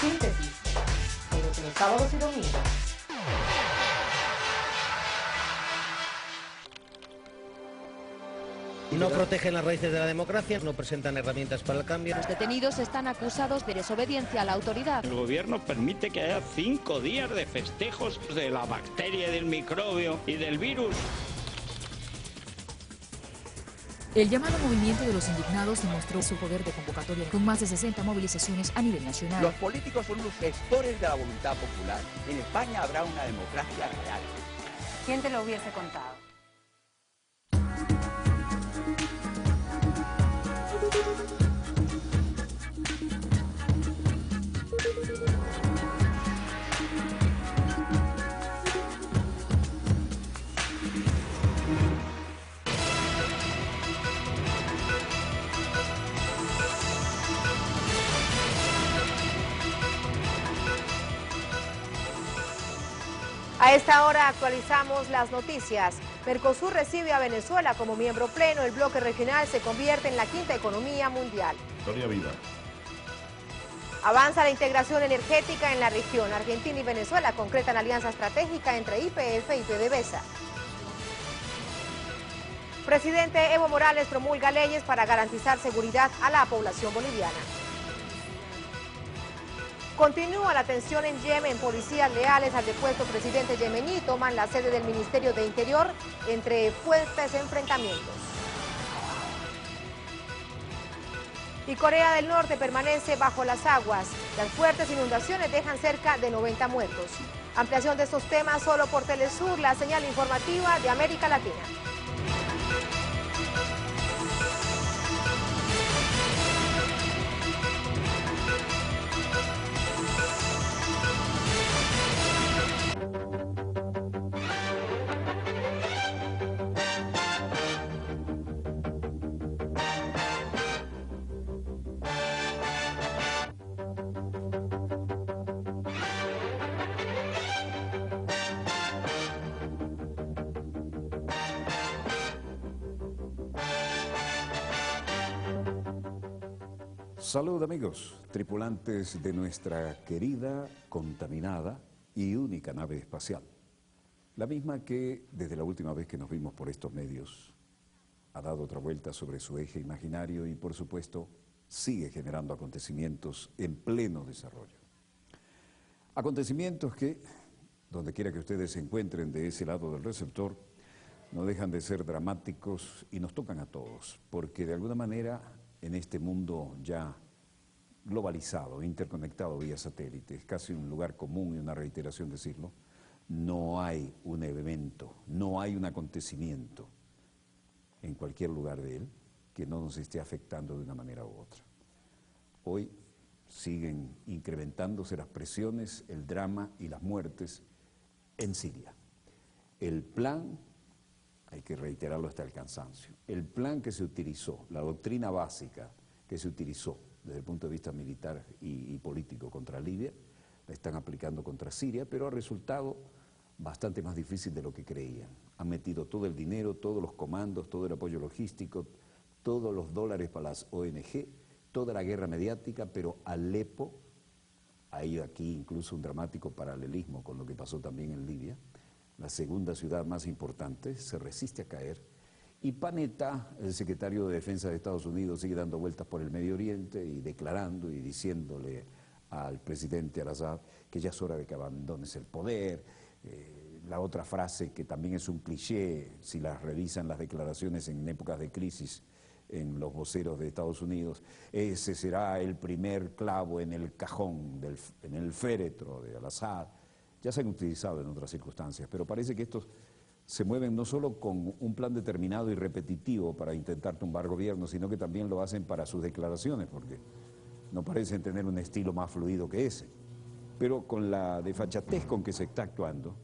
síntesis de lo que los sábados y domingos. No protegen las raíces de la democracia, no presentan herramientas para el cambio. Los detenidos están acusados de desobediencia a la autoridad. El gobierno permite que haya 5 días de festejos de la bacteria, del microbio y del virus. El llamado movimiento de los indignados demostró su poder de convocatoria con más de 60 movilizaciones a nivel nacional. Los políticos son los gestores de la voluntad popular. En España habrá una democracia real. ¿Quién te lo hubiese contado? A esta hora actualizamos las noticias. Mercosur recibe a Venezuela como miembro pleno. El bloque regional se convierte en la quinta economía mundial. Gloria Vida. Avanza la integración energética en la región. Argentina y Venezuela concretan alianza estratégica entre YPF y PDVSA. Presidente Evo Morales promulga leyes para garantizar seguridad a la población boliviana. Continúa la tensión en Yemen. Policías leales al depuesto presidente yemení toman la sede del Ministerio de Interior entre fuertes enfrentamientos. Y Corea del Norte permanece bajo las aguas. Las fuertes inundaciones dejan cerca de 90 muertos. Ampliación de estos temas solo por Telesur, la señal informativa de América Latina. Salud amigos, tripulantes de nuestra querida, contaminada y única nave espacial. La misma que desde la última vez que nos vimos por estos medios ha dado otra vuelta sobre su eje imaginario y por supuesto sigue generando acontecimientos en pleno desarrollo. Acontecimientos que, donde quiera que ustedes se encuentren de ese lado del receptor, no dejan de ser dramáticos y nos tocan a todos, porque de alguna manera en este mundo ya globalizado, interconectado vía satélite, es casi un lugar común y una reiteración decirlo, no hay un evento, no hay un acontecimiento en cualquier lugar de él que no nos esté afectando de una manera u otra. Hoy siguen incrementándose las presiones, el drama y las muertes en Siria. El plan, hay que reiterarlo hasta el cansancio, el plan que se utilizó, la doctrina básica que se utilizó desde el punto de vista militar y político contra Libia, la están aplicando contra Siria, pero ha resultado bastante más difícil de lo que creían. Han metido todo el dinero, todos los comandos, todo el apoyo logístico, todos los dólares para las ONG, toda la guerra mediática, pero Alepo, hay aquí incluso un dramático paralelismo con lo que pasó también en Libia, la segunda ciudad más importante, se resiste a caer. Y Panetta, el secretario de Defensa de Estados Unidos, sigue dando vueltas por el Medio Oriente y declarando y diciéndole al presidente Al-Assad que ya es hora de que abandones el poder. La otra frase, que también es un cliché, si las revisan las declaraciones en épocas de crisis en los voceros de Estados Unidos, ese será el primer clavo en el cajón, en el féretro de Al-Assad. Ya se han utilizado en otras circunstancias, pero parece que estos se mueven no solo con un plan determinado y repetitivo para intentar tumbar gobierno, sino que también lo hacen para sus declaraciones, porque no parecen tener un estilo más fluido que ese. Pero con la desfachatez con que se está actuando,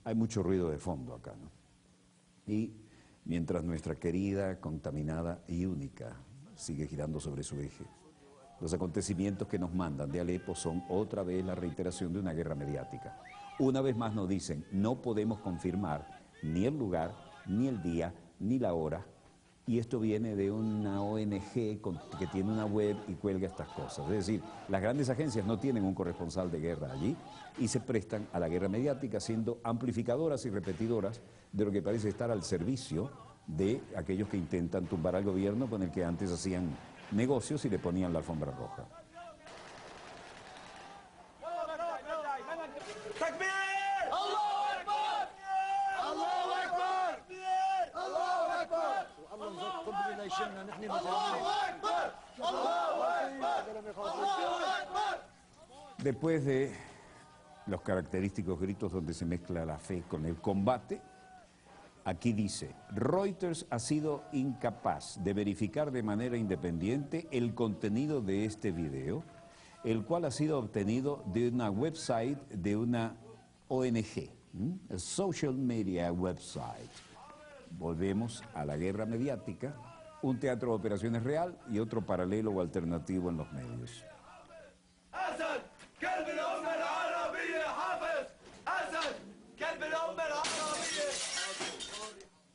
hay mucho ruido de fondo acá, ¿no? Y mientras nuestra querida, contaminada y única sigue girando sobre su eje, los acontecimientos que nos mandan de Alepo son otra vez la reiteración de una guerra mediática. Una vez más nos dicen, no podemos confirmar ni el lugar, ni el día, ni la hora Y esto viene de una ONG que tiene una web y cuelga estas cosas. Es decir, las grandes agencias no tienen un corresponsal de guerra allí y se prestan a la guerra mediática siendo amplificadoras y repetidoras de lo que parece estar al servicio de aquellos que intentan tumbar al gobierno con el que antes hacían negocios y le ponían la alfombra roja. Después de los característicos gritos donde se mezcla la fe con el combate, aquí dice: Reuters ha sido incapaz de verificar de manera independiente el contenido de este video, el cual ha sido obtenido de una website de una ONG, a social media website. Volvemos a la guerra mediática, un teatro de operaciones real y otro paralelo o alternativo en los medios.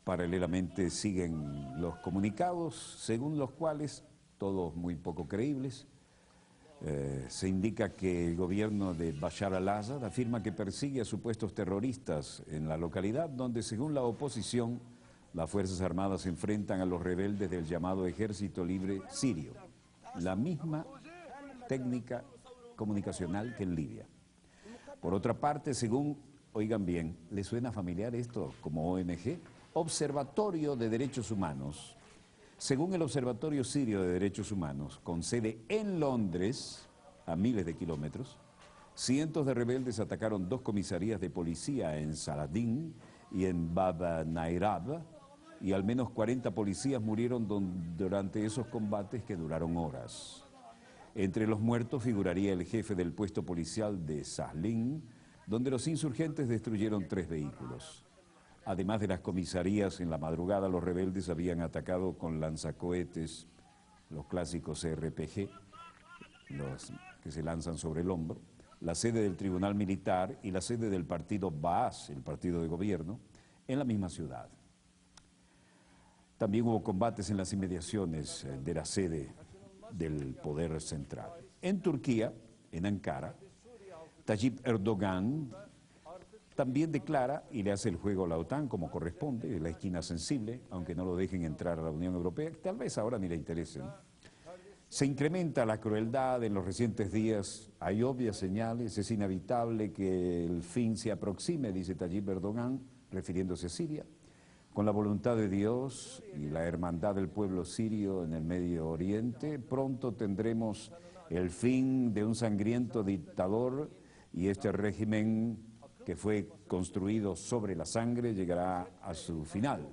Paralelamente siguen los comunicados, según los cuales, todos muy poco creíbles, se indica que el gobierno de Bashar al-Assad afirma que persigue a supuestos terroristas en la localidad donde, según la oposición, las Fuerzas Armadas se enfrentan a los rebeldes del llamado Ejército Libre Sirio. La misma técnica comunicacional que en Libia. Por otra parte, según, oigan bien, ¿les suena familiar esto como ONG? Observatorio de Derechos Humanos. Según el Observatorio Sirio de Derechos Humanos, con sede en Londres, a miles de kilómetros, cientos de rebeldes atacaron 2 comisarías de policía en Saladin y en Bab Nairab, y al menos 40 policías murieron durante esos combates que duraron horas. Entre los muertos figuraría el jefe del puesto policial de Sahlin, donde los insurgentes destruyeron 3 vehículos. Además de las comisarías, en la madrugada los rebeldes habían atacado con lanzacohetes, los clásicos RPG, los que se lanzan sobre el hombro, la sede del Tribunal Militar y la sede del partido Baas, el partido de gobierno, en la misma ciudad. También hubo combates en las inmediaciones de la sede del poder central. En Turquía, en Ankara, Tayyip Erdogan también declara y le hace el juego a la OTAN como corresponde, la esquina sensible, aunque no lo dejen entrar a la Unión Europea, que tal vez ahora ni le interese, ¿no? Se incrementa la crueldad en los recientes días, hay obvias señales, es inevitable que el fin se aproxime, dice Tayyip Erdogan, refiriéndose a Siria, con la voluntad de Dios y la hermandad del pueblo sirio en el Medio Oriente, pronto tendremos el fin de un sangriento dictador y este régimen que fue construido sobre la sangre llegará a su final.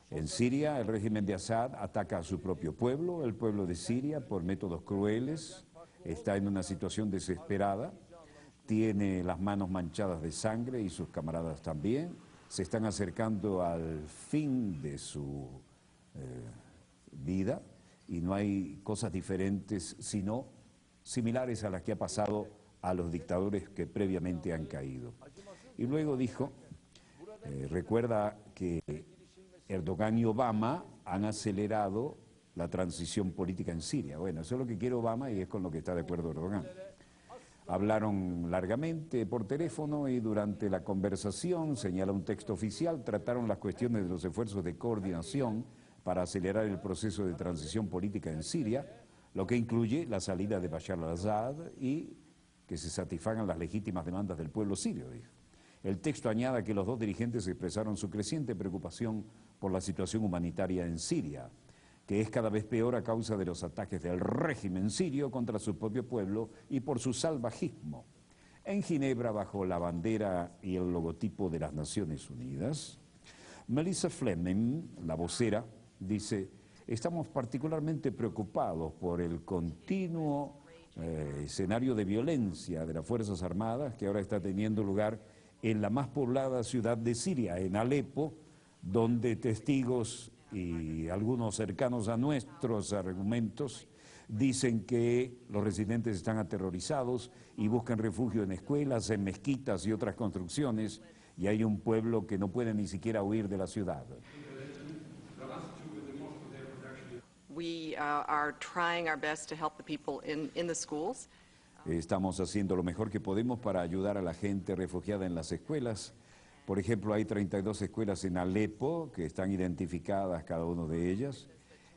En Siria, el régimen de Assad ataca a su propio pueblo, el pueblo de Siria, por métodos crueles, está en una situación desesperada, tiene las manos manchadas de sangre y sus camaradas también, se están acercando al fin de su vida y no hay cosas diferentes, sino similares a las que ha pasado a los dictadores que previamente han caído. Y luego dijo, recuerda que Erdogan y Obama han acelerado la transición política en Siria. Bueno, eso es lo que quiere Obama y es con lo que está de acuerdo Erdogan. Hablaron largamente por teléfono y durante la conversación, señala un texto oficial, trataron las cuestiones de los esfuerzos de coordinación para acelerar el proceso de transición política en Siria, lo que incluye la salida de Bashar al-Assad y que se satisfagan las legítimas demandas del pueblo sirio, dijo. El texto añade que los 2 dirigentes expresaron su creciente preocupación por la situación humanitaria en Siria, que es cada vez peor a causa de los ataques del régimen sirio contra su propio pueblo y por su salvajismo. En Ginebra, bajo la bandera y el logotipo de las Naciones Unidas, Melissa Fleming, la vocera, dice: estamos particularmente preocupados por el continuo escenario de violencia de las Fuerzas Armadas que ahora está teniendo lugar en la más poblada ciudad de Siria, en Alepo, donde testigos y algunos cercanos a nuestros argumentos dicen que los residentes están aterrorizados y buscan refugio en escuelas, en mezquitas y otras construcciones, y hay un pueblo que no puede ni siquiera huir de la ciudad. We are trying our best to help the people in the schools. Estamos haciendo lo mejor que podemos para ayudar a la gente refugiada en las escuelas. Por ejemplo, hay 32 escuelas en Alepo que están identificadas cada una de ellas.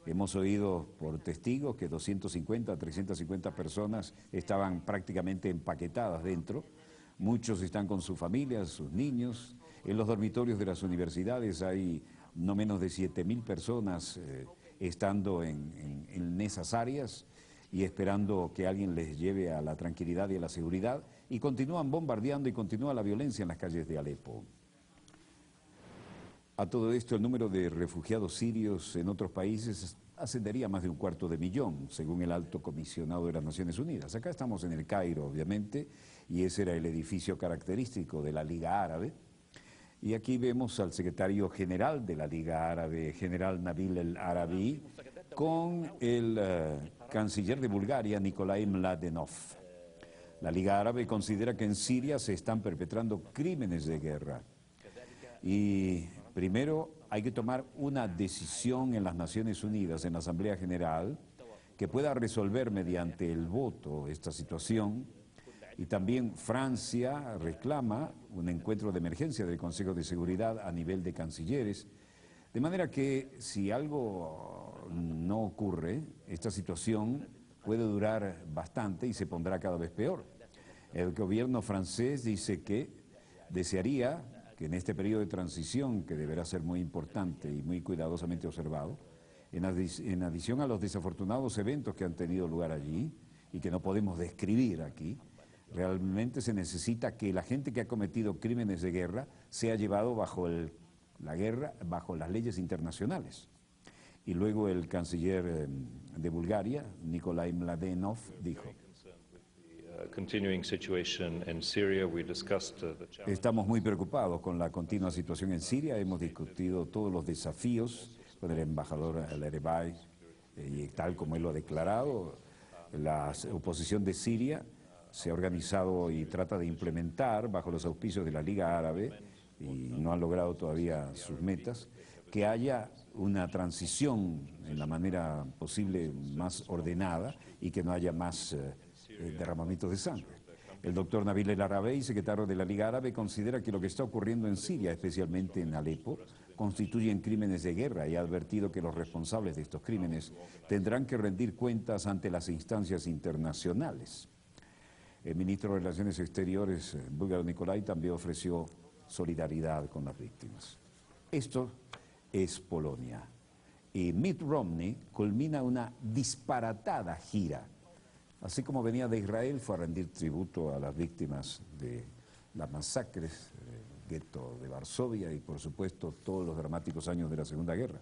Hemos oído por testigos que 250 a 350 personas estaban prácticamente empaquetadas dentro. Muchos están con sus familias, sus niños. En los dormitorios de las universidades hay no menos de 7.000 personas estando en esas áreas y esperando que alguien les lleve a la tranquilidad y a la seguridad, y continúan bombardeando y continúa la violencia en las calles de Alepo. A todo esto, el número de refugiados sirios en otros países ascendería a más de 250.000, según el alto comisionado de las Naciones Unidas. Acá estamos en el Cairo, obviamente, y ese era el edificio característico de la Liga Árabe. Y aquí vemos al secretario general de la Liga Árabe, general Nabil el-Arabi, con el canciller de Bulgaria, Nikolai Mladenov. La Liga Árabe considera que en Siria se están perpetrando crímenes de guerra. Y primero hay que tomar una decisión en las Naciones Unidas, en la Asamblea General, que pueda resolver mediante el voto esta situación. Y también Francia reclama un encuentro de emergencia del Consejo de Seguridad a nivel de cancilleres, de manera que si algo no ocurre, esta situación puede durar bastante y se pondrá cada vez peor. El gobierno francés dice que desearía que en este periodo de transición, que deberá ser muy importante y muy cuidadosamente observado, en adición a los desafortunados eventos que han tenido lugar allí y que no podemos describir aquí, realmente se necesita que la gente que ha cometido crímenes de guerra sea llevado bajo la guerra, bajo las leyes internacionales. Y luego el canciller de Bulgaria, Nikolai Mladenov, dijo: estamos muy preocupados con la continua situación en Siria, hemos discutido todos los desafíos con el embajador al-Erebay, y tal como él lo ha declarado, la oposición de Siria se ha organizado y trata de implementar, bajo los auspicios de la Liga Árabe, y no han logrado todavía sus metas, que haya una transición en la manera posible más ordenada y que no haya más derramamientos de sangre. El doctor Nabil el-Arabi, secretario de la Liga Árabe, considera que lo que está ocurriendo en Siria, especialmente en Alepo, constituyen crímenes de guerra y ha advertido que los responsables de estos crímenes tendrán que rendir cuentas ante las instancias internacionales. El ministro de Relaciones Exteriores, búlgaro Nikolai, también ofreció solidaridad con las víctimas. Esto es Polonia. Y Mitt Romney culmina una disparatada gira. Así como venía de Israel, fue a rendir tributo a las víctimas de las masacres del gueto de Varsovia y, por supuesto, todos los dramáticos años de la Segunda Guerra.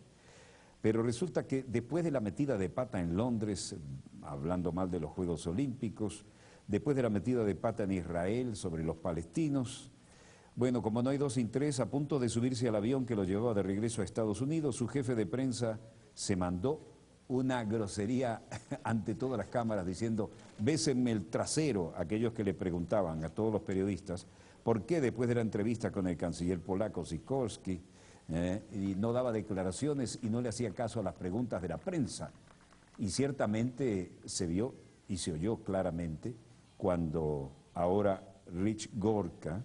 Pero resulta que después de la metida de pata en Londres, hablando mal de los Juegos Olímpicos, después de la metida de pata en Israel sobre los palestinos, bueno, como no hay dos sin tres, a punto de subirse al avión que lo llevaba de regreso a Estados Unidos, su jefe de prensa se mandó una grosería ante todas las cámaras diciendo: bésenme el trasero, a aquellos que le preguntaban, a todos los periodistas, por qué después de la entrevista con el canciller polaco Sikorski, y no daba declaraciones y no le hacía caso a las preguntas de la prensa. Y ciertamente se vio y se oyó claramente cuando ahora Rich Gorka,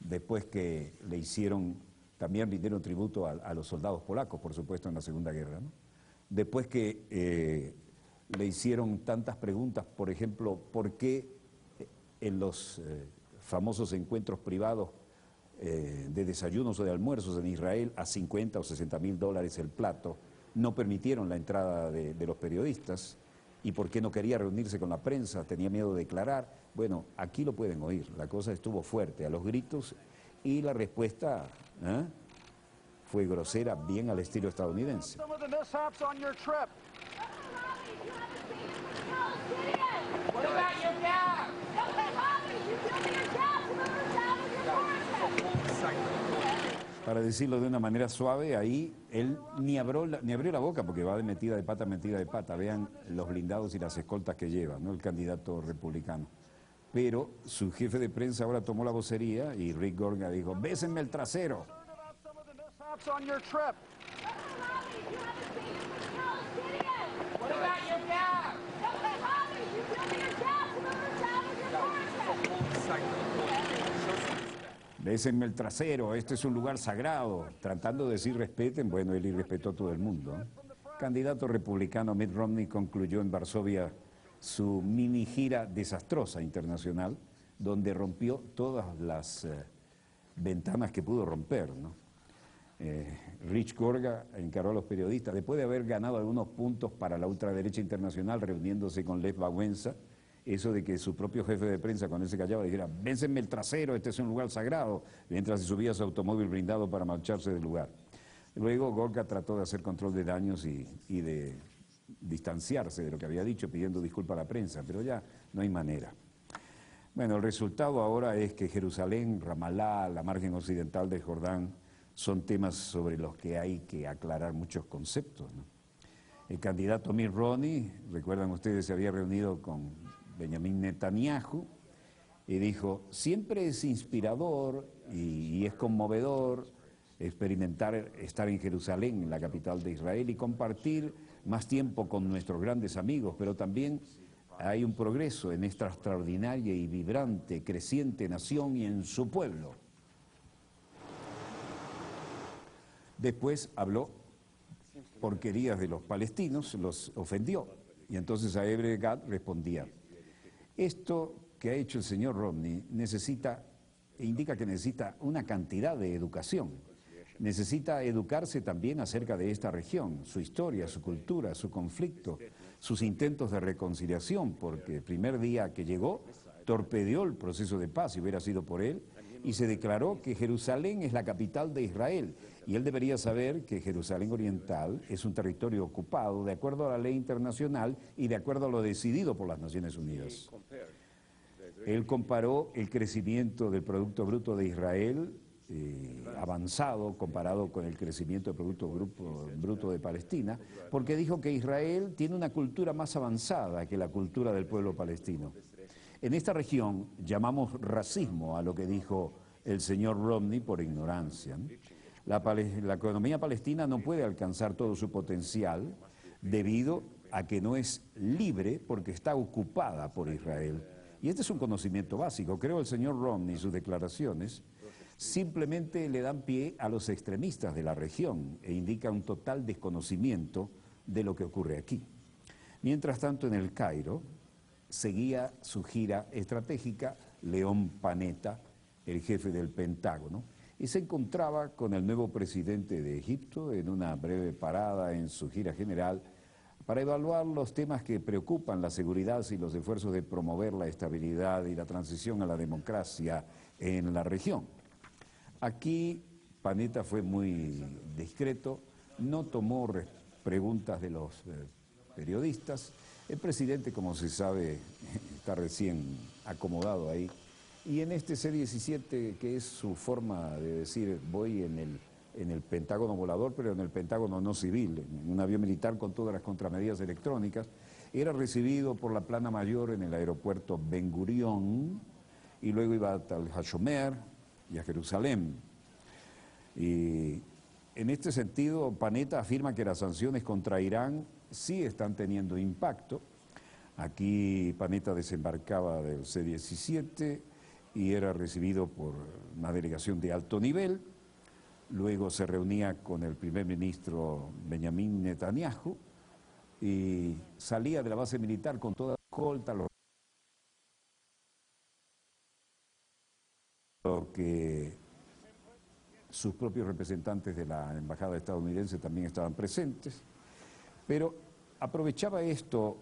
después que le hicieron, también rindieron tributo a los soldados polacos, por supuesto, en la Segunda Guerra, ¿no? Después que le hicieron tantas preguntas, por ejemplo, ¿por qué en los famosos encuentros privados de desayunos o de almuerzos en Israel a 50 o 60 mil dólares el plato no permitieron la entrada de los periodistas? ¿Y por qué no quería reunirse con la prensa? ¿Tenía miedo de declarar? Bueno, aquí lo pueden oír. La cosa estuvo fuerte, a los gritos, y la respuesta fue grosera, bien al estilo estadounidense. Para decirlo de una manera suave, ahí él ni abrió la boca porque va de metida de pata. Vean los blindados y las escoltas que lleva, ¿no?, el candidato republicano. Pero su jefe de prensa ahora tomó la vocería y Rick Gorka dijo: bésenme el trasero. Bésenme el trasero, este es un lugar sagrado. Tratando de decir respeten, bueno, él irrespetó a todo el mundo. Candidato republicano Mitt Romney concluyó en Varsovia su mini gira desastrosa internacional, donde rompió todas las ventanas que pudo romper, ¿no? Rich Gorga encaró a los periodistas, después de haber ganado algunos puntos para la ultraderecha internacional, reuniéndose con Lech Wałęsa, eso de que su propio jefe de prensa, cuando él se callaba, dijera, vénsenme el trasero, este es un lugar sagrado, mientras se subía a su automóvil blindado para marcharse del lugar. Luego Gorka trató de hacer control de daños y de distanciarse de lo que había dicho, pidiendo disculpas a la prensa, pero ya no hay manera. Bueno, el resultado ahora es que Jerusalén, Ramallah, la margen occidental del Jordán, son temas sobre los que hay que aclarar muchos conceptos, ¿no? El candidato Mitt Romney, recuerdan ustedes, se había reunido con Benjamin Netanyahu y dijo, siempre es inspirador y es conmovedor experimentar estar en Jerusalén, en la capital de Israel, y compartir más tiempo con nuestros grandes amigos, pero también hay un progreso en esta extraordinaria y vibrante, creciente nación y en su pueblo. Después habló porquerías de los palestinos, los ofendió, y entonces a Hebre Gad respondía, esto que ha hecho el señor Romney indica que necesita una cantidad de educación. Necesita educarse también acerca de esta región, su historia, su cultura, su conflicto, sus intentos de reconciliación, porque el primer día que llegó torpedeó el proceso de paz, si hubiera sido por él, y se declaró que Jerusalén es la capital de Israel, y él debería saber que Jerusalén Oriental es un territorio ocupado de acuerdo a la ley internacional y de acuerdo a lo decidido por las Naciones Unidas. Él comparó el crecimiento del Producto Bruto de Israel avanzado comparado con el crecimiento del Producto Bruto de Palestina, porque dijo que Israel tiene una cultura más avanzada que la cultura del pueblo palestino. En esta región llamamos racismo a lo que dijo el señor Romney por ignorancia, ¿no? La economía palestina no puede alcanzar todo su potencial debido a que no es libre porque está ocupada por Israel. Y este es un conocimiento básico. Creo el señor Romney y sus declaraciones simplemente le dan pie a los extremistas de la región e indica un total desconocimiento de lo que ocurre aquí. Mientras tanto, en el Cairo seguía su gira estratégica León Panetta, el jefe del Pentágono, y se encontraba con el nuevo presidente de Egipto en una breve parada en su gira general para evaluar los temas que preocupan la seguridad y los esfuerzos de promover la estabilidad y la transición a la democracia en la región. Aquí Panetta fue muy discreto, no tomó preguntas de los periodistas. El presidente, como se sabe, está recién acomodado ahí. Y en este C-17, que es su forma de decir, voy en el Pentágono volador, pero en el Pentágono no civil, en un avión militar con todas las contramedidas electrónicas, era recibido por la plana mayor en el aeropuerto Ben Gurión, y luego iba a Tal Hashomer y a Jerusalén. Y en este sentido, Panetta afirma que las sanciones contra Irán sí están teniendo impacto. Aquí Panetta desembarcaba del C-17 y era recibido por una delegación de alto nivel. Luego se reunía con el primer ministro Benjamin Netanyahu y salía de la base militar con toda la escolta, lo que sus propios representantes de la embajada estadounidense también estaban presentes, pero aprovechaba esto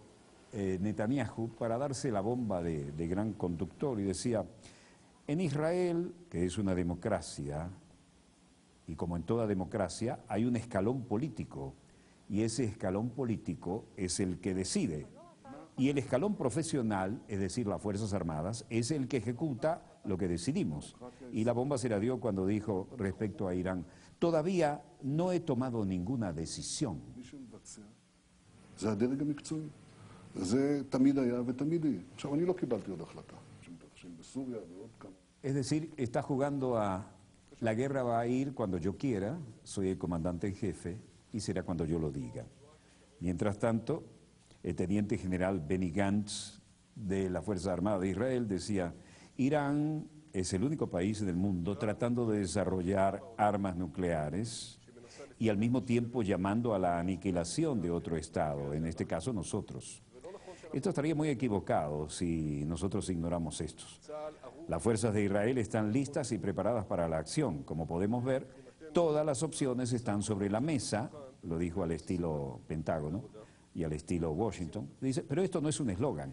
Netanyahu para darse la bomba de gran conductor y decía, en Israel, que es una democracia, y como en toda democracia, hay un escalón político, y ese escalón político es el que decide. Y el escalón profesional, es decir, las Fuerzas Armadas, es el que ejecuta lo que decidimos. Y la bomba se la dio cuando dijo respecto a Irán, todavía no he tomado ninguna decisión. Es decir, está jugando a la guerra va a ir cuando yo quiera, soy el comandante en jefe y será cuando yo lo diga. Mientras tanto, El teniente general Benny Gantz de la Fuerza Armada de Israel decía: Irán es el único país en el mundo tratando de desarrollar armas nucleares y al mismo tiempo llamando a la aniquilación de otro Estado, en este caso nosotros. Esto estaría muy equivocado si nosotros ignoramos esto. Las fuerzas de Israel están listas y preparadas para la acción. Como podemos ver, todas las opciones están sobre la mesa, lo dijo al estilo Pentágono y al estilo Washington. Dice, pero esto no es un eslogan.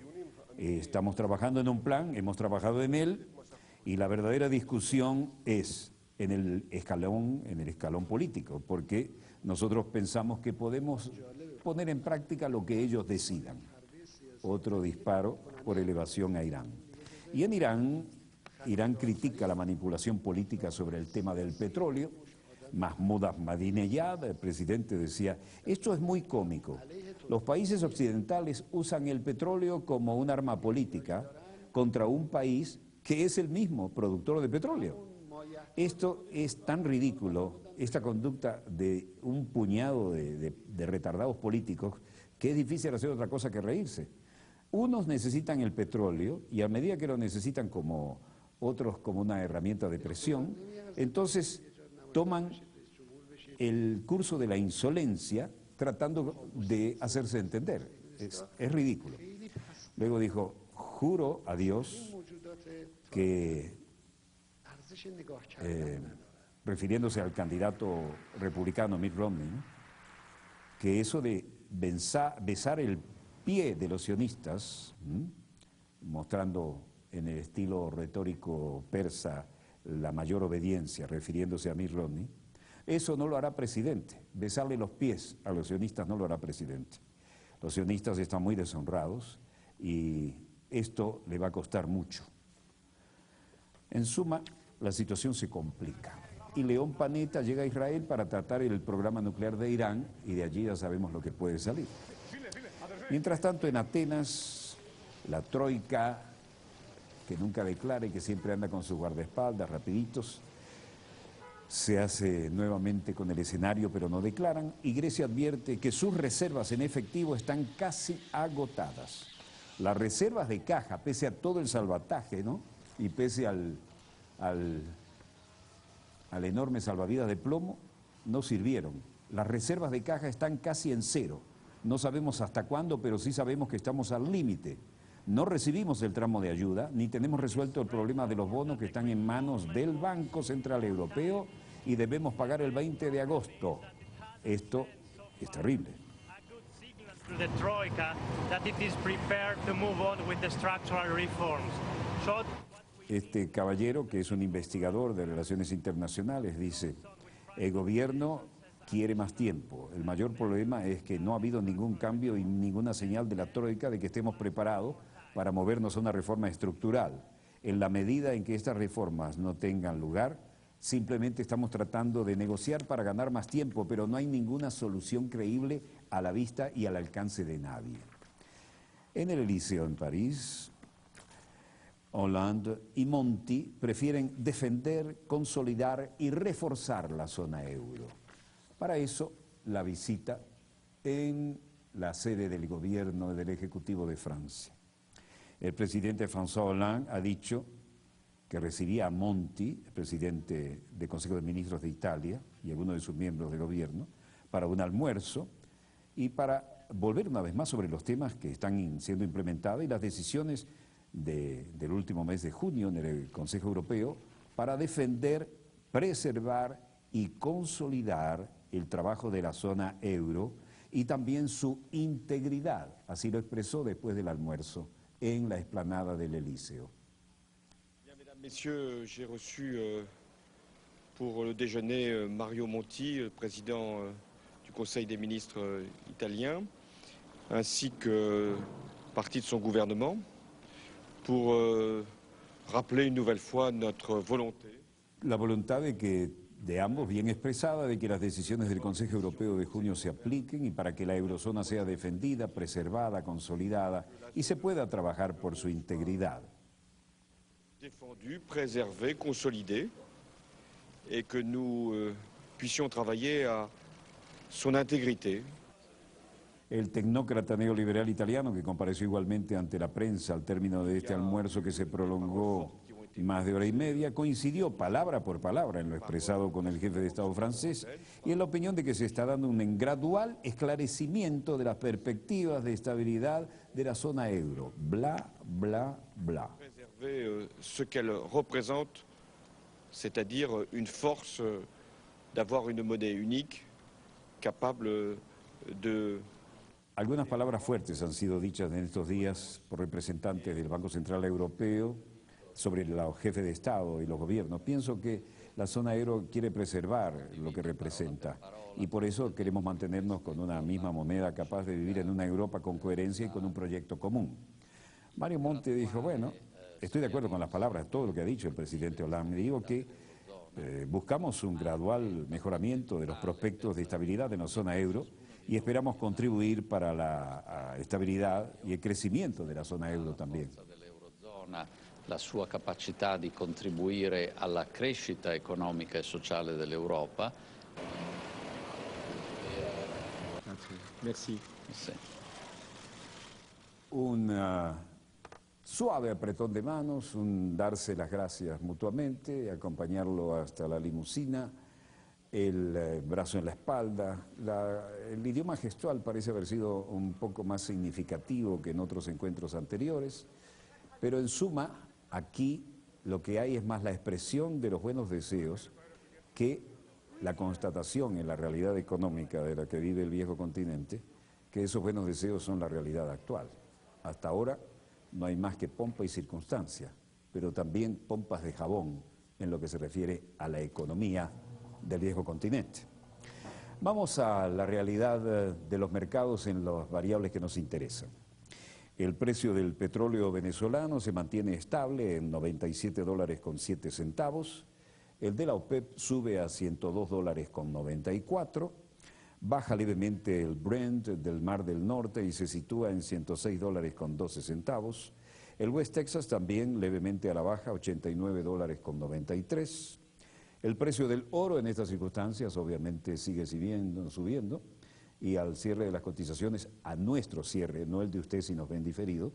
Estamos trabajando en un plan, hemos trabajado en él, y la verdadera discusión es en el escalón político, porque nosotros pensamos que podemos poner en práctica lo que ellos decidan. Otro disparo por elevación a Irán. Y en Irán critica la manipulación política sobre el tema del petróleo. Mahmoud Ahmadinejad, el presidente, decía: esto es muy cómico. Los países occidentales usan el petróleo como un arma política contra un país que es el mismo productor de petróleo. Esto es tan ridículo, esta conducta de un puñado de retardados políticos, que es difícil hacer otra cosa que reírse. Unos necesitan el petróleo y a medida que lo necesitan como otros como una herramienta de presión, entonces toman el curso de la insolencia tratando de hacerse entender. Es ridículo. Luego dijo: juro a Dios que, refiriéndose al candidato republicano Mitt Romney, ¿no?, que eso de besar el pie de los sionistas, mostrando en el estilo retórico persa la mayor obediencia, refiriéndose a Mitt Romney, eso no lo hará presidente. Besarle los pies a los sionistas no lo hará presidente. Los sionistas están muy deshonrados y esto le va a costar mucho. En suma, la situación se complica. Y León Panetta llega a Israel para tratar el programa nuclear de Irán, y de allí ya sabemos lo que puede salir. Mientras tanto, en Atenas, la troika, que nunca declara y que siempre anda con sus guardaespaldas rapiditos, se hace nuevamente con el escenario, pero no declaran, y Grecia advierte que sus reservas en efectivo están casi agotadas. Las reservas de caja, pese a todo el salvataje, ¿no?, y pese al enorme salvavidas de plomo, no sirvieron. Las reservas de caja están casi en cero. No sabemos hasta cuándo, pero sí sabemos que estamos al límite. No recibimos el tramo de ayuda, ni tenemos resuelto el problema de los bonos que están en manos del Banco Central Europeo y debemos pagar el 20 de agosto. Esto es terrible. Este caballero, que es un investigador de relaciones internacionales, dice: el gobierno quiere más tiempo. El mayor problema es que no ha habido ningún cambio y ninguna señal de la troika de que estemos preparados para movernos a una reforma estructural. En la medida en que estas reformas no tengan lugar, simplemente estamos tratando de negociar para ganar más tiempo, pero no hay ninguna solución creíble a la vista y al alcance de nadie. En el Elíseo en París, Hollande y Monti prefieren defender, consolidar y reforzar la zona euro. Para eso, la visita en la sede del gobierno del Ejecutivo de Francia. El presidente François Hollande ha dicho que recibía a Monti, el presidente del Consejo de Ministros de Italia, y algunos de sus miembros de gobierno, para un almuerzo y para volver una vez más sobre los temas que están siendo implementados y las decisiones del último mes de junio en el Consejo Europeo para defender, preservar y consolidar el trabajo de la zona euro y también su integridad. Así lo expresó después del almuerzo en la explanada del Elíseo. Mesdames, Messieurs, j'ai reçu pour le déjeuner Mario Monti, le président du Conseil des ministres italien, ainsi que partie de son gouvernement, pour rappeler une nouvelle fois notre volonté. La voluntad de ambos bien expresada de que las decisiones del Consejo Europeo de junio se apliquen y para que la eurozona sea defendida, preservada, consolidada y se pueda trabajar por su integridad. Défendu, préservé, consolidé et que nous puissions travailler à son intégrité. El tecnócrata neoliberal italiano, que compareció igualmente ante la prensa al término de este almuerzo que se prolongó más de hora y media, coincidió palabra por palabra en lo expresado con el jefe de Estado francés y en la opinión de que se está dando un gradual esclarecimiento de las perspectivas de estabilidad de la zona euro. Bla, bla, bla. Ce qu'elle représente, c'est-à-dire une force d'avoir une monnaie unique, capable de... Algunas palabras fuertes han sido dichas en estos días por representantes del Banco Central Europeo sobre los jefes de Estado y los gobiernos. Pienso que la zona euro quiere preservar lo que representa y por eso queremos mantenernos con una misma moneda capaz de vivir en una Europa con coherencia y con un proyecto común. Mario Monti dijo, bueno, estoy de acuerdo con las palabras, todo lo que ha dicho el presidente Hollande. Digo que buscamos un gradual mejoramiento de los prospectos de estabilidad en la zona euro y esperamos contribuir para la estabilidad y el crecimiento de la zona euro también. La sua capacità di contribuire alla crescita economica e sociale dell'Europa. Merci. Sí. Un suave apretón de manos, un darse las gracias mutuamente, acompañarlo hasta la limusina, el brazo en la espalda. El idioma gestual parece haber sido un poco más significativo que en otros encuentros anteriores, pero en suma, aquí lo que hay es más la expresión de los buenos deseos que la constatación en la realidad económica de la que vive el viejo continente, que esos buenos deseos son la realidad actual. Hasta ahora no hay más que pompa y circunstancia, pero también pompas de jabón en lo que se refiere a la economía del viejo continente. Vamos a la realidad de los mercados en las variables que nos interesan. El precio del petróleo venezolano se mantiene estable en $97.07. El de la OPEP sube a $102.94. Baja levemente el Brent del Mar del Norte y se sitúa en $106.12. El West Texas también levemente a la baja, $89.93. El precio del oro en estas circunstancias obviamente sigue subiendo. Y al cierre de las cotizaciones, a nuestro cierre, no el de usted si nos ven diferido,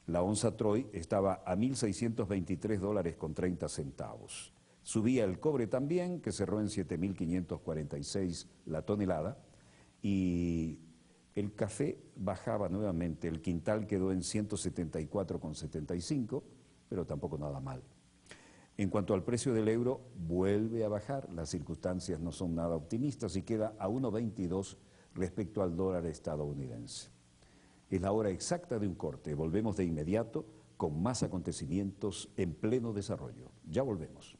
la onza Troy estaba a $1.623.30. Subía el cobre también, que cerró en 7.546 la tonelada, y el café bajaba nuevamente, el quintal quedó en 174,75, pero tampoco nada mal. En cuanto al precio del euro, vuelve a bajar, las circunstancias no son nada optimistas y queda a 1.22 respecto al dólar estadounidense. Es la hora exacta de un corte. Volvemos de inmediato con más acontecimientos en pleno desarrollo. Ya volvemos.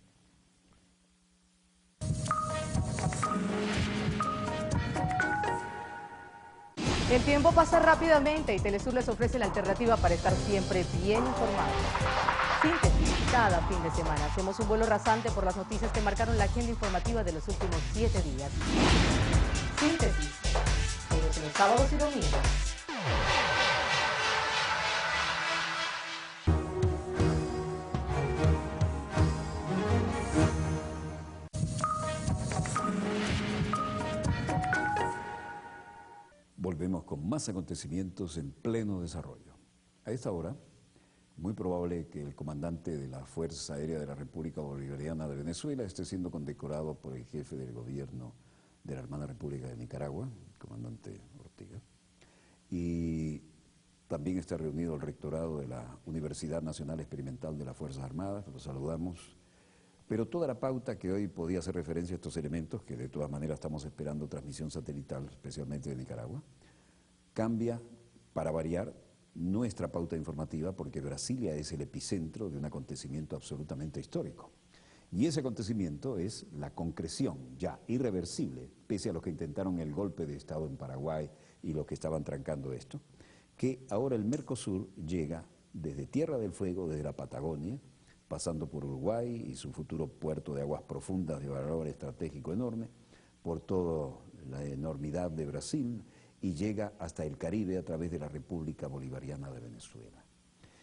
El tiempo pasa rápidamente y Telesur les ofrece la alternativa para estar siempre bien informados. Síntesis, cada fin de semana hacemos un vuelo rasante por las noticias que marcaron la agenda informativa de los últimos 7 días. Síntesis, todos los sábados y domingos. Volvemos con más acontecimientos en pleno desarrollo. A esta hora, muy probable que el comandante de la Fuerza Aérea de la República Bolivariana de Venezuela esté siendo condecorado por el jefe del gobierno de la hermana República de Nicaragua, el comandante Ortega, y también está reunido el rectorado de la Universidad Nacional Experimental de las Fuerzas Armadas, los saludamos, pero toda la pauta que hoy podía hacer referencia a estos elementos, que de todas maneras estamos esperando transmisión satelital, especialmente de Nicaragua, cambia, para variar, nuestra pauta informativa, porque Brasilia es el epicentro de un acontecimiento absolutamente histórico. Y ese acontecimiento es la concreción ya irreversible, pese a los que intentaron el golpe de Estado en Paraguay y los que estaban trancando esto, que ahora el Mercosur llega desde Tierra del Fuego, desde la Patagonia, pasando por Uruguay y su futuro puerto de aguas profundas de valor estratégico enorme, por toda la enormidad de Brasil y llega hasta el Caribe a través de la República Bolivariana de Venezuela.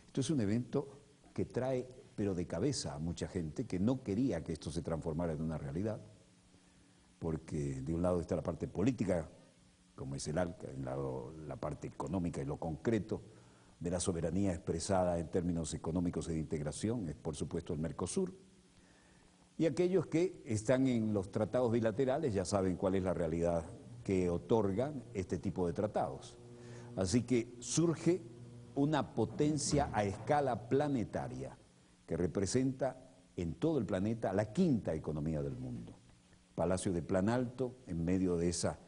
Esto es un evento que trae, pero de cabeza, a mucha gente que no quería que esto se transformara en una realidad, porque de un lado está la parte política como es el ALCA, en la parte económica y lo concreto de la soberanía expresada en términos económicos y de integración, es por supuesto el Mercosur. Y aquellos que están en los tratados bilaterales ya saben cuál es la realidad que otorgan este tipo de tratados. Así que surge una potencia a escala planetaria que representa en todo el planeta la quinta economía del mundo. Palacio de Planalto, en medio de esa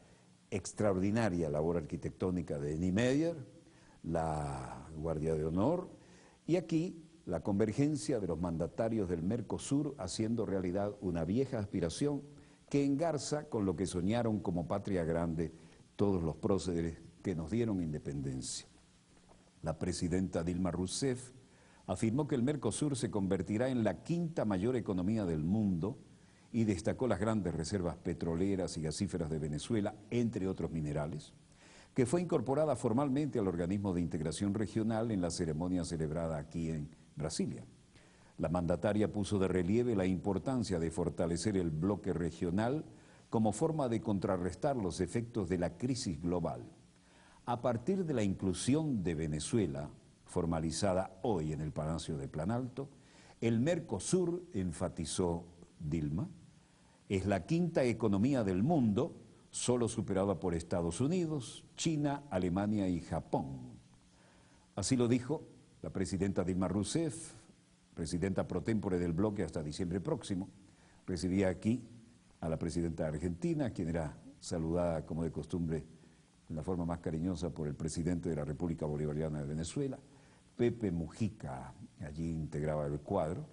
extraordinaria labor arquitectónica de Niemeyer, la Guardia de Honor, y aquí la convergencia de los mandatarios del Mercosur haciendo realidad una vieja aspiración que engarza con lo que soñaron como patria grande todos los próceres que nos dieron independencia. La presidenta Dilma Rousseff afirmó que el Mercosur se convertirá en la quinta mayor economía del mundo y destacó las grandes reservas petroleras y gasíferas de Venezuela, entre otros minerales, que fue incorporada formalmente al organismo de integración regional en la ceremonia celebrada aquí en Brasilia. La mandataria puso de relieve la importancia de fortalecer el bloque regional como forma de contrarrestar los efectos de la crisis global. A partir de la inclusión de Venezuela, formalizada hoy en el Palacio de Planalto, el Mercosur, enfatizó Dilma, es la quinta economía del mundo, solo superada por Estados Unidos, China, Alemania y Japón. Así lo dijo la presidenta Dilma Rousseff, presidenta pro tempore del bloque hasta diciembre próximo. Recibía aquí a la presidenta de Argentina, quien era saludada como de costumbre en la forma más cariñosa por el presidente de la República Bolivariana de Venezuela, Pepe Mujica, allí integraba el cuadro.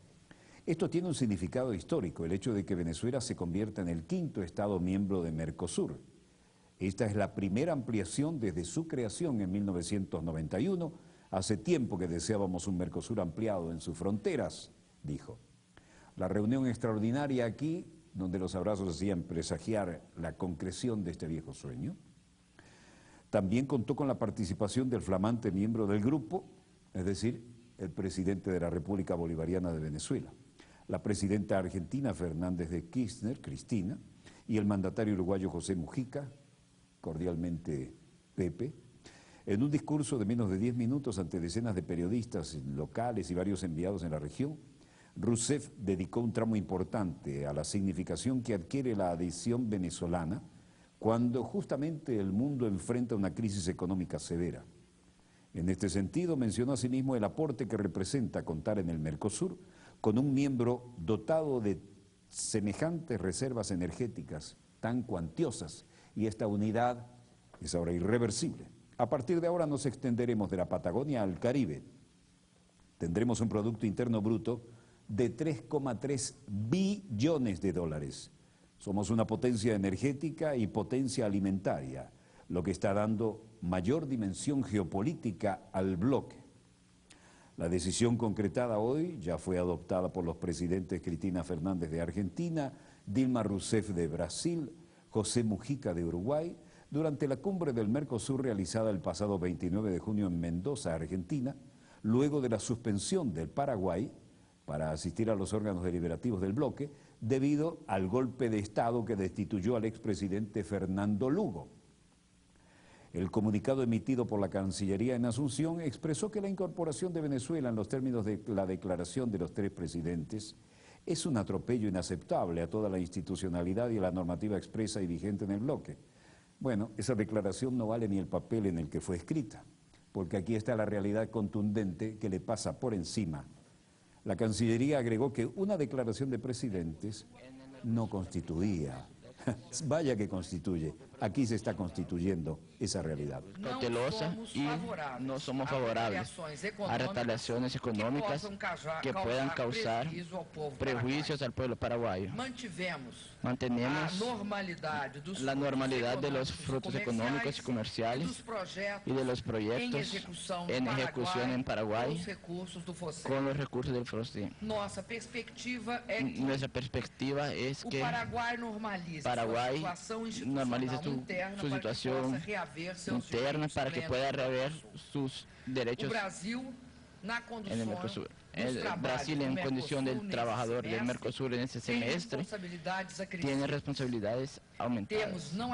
Esto tiene un significado histórico, el hecho de que Venezuela se convierta en el quinto Estado miembro de Mercosur. Esta es la primera ampliación desde su creación en 1991. Hace tiempo que deseábamos un Mercosur ampliado en sus fronteras, dijo. La reunión extraordinaria aquí, donde los abrazos hacían presagiar la concreción de este viejo sueño, también contó con la participación del flamante miembro del grupo, es decir, el presidente de la República Bolivariana de Venezuela, la presidenta argentina Fernández de Kirchner, Cristina, y el mandatario uruguayo José Mujica, cordialmente Pepe. En un discurso de menos de 10 minutos ante decenas de periodistas locales y varios enviados en la región, Rousseff dedicó un tramo importante a la significación que adquiere la adhesión venezolana cuando justamente el mundo enfrenta una crisis económica severa. En este sentido, mencionó asimismo el aporte que representa contar en el Mercosur con un miembro dotado de semejantes reservas energéticas tan cuantiosas, y esta unidad es ahora irreversible. A partir de ahora nos extenderemos de la Patagonia al Caribe. Tendremos un Producto Interno Bruto de 3,3 billones de dólares. Somos una potencia energética y potencia alimentaria, lo que está dando mayor dimensión geopolítica al bloque. La decisión concretada hoy ya fue adoptada por los presidentes Cristina Fernández de Argentina, Dilma Rousseff de Brasil, José Mujica de Uruguay, durante la cumbre del Mercosur realizada el pasado 29 de junio en Mendoza, Argentina, luego de la suspensión del Paraguay para asistir a los órganos deliberativos del bloque, debido al golpe de Estado que destituyó al expresidente Fernando Lugo. El comunicado emitido por la Cancillería en Asunción expresó que la incorporación de Venezuela en los términos de la declaración de los tres presidentes es un atropello inaceptable a toda la institucionalidad y a la normativa expresa y vigente en el bloque. Bueno, esa declaración no vale ni el papel en el que fue escrita, porque aquí está la realidad contundente que le pasa por encima. La Cancillería agregó que una declaración de presidentes no constituía. Vaya que constituye. Aquí se está constituyendo esa realidad. Cautelosa y no somos favorables a retaliaciones económicas que puedan causar prejuicios al pueblo paraguayo. Mantenemos la normalidad de los frutos económicos y comerciales y de los proyectos en ejecución en Paraguay con los recursos del FOSDE. Nuestra perspectiva es que Paraguay normalice su situación interna para que pueda rever sus derechos en el Mercosur. Brasil en condición del trabajador del Mercosur en ese semestre tiene responsabilidades aumentadas. No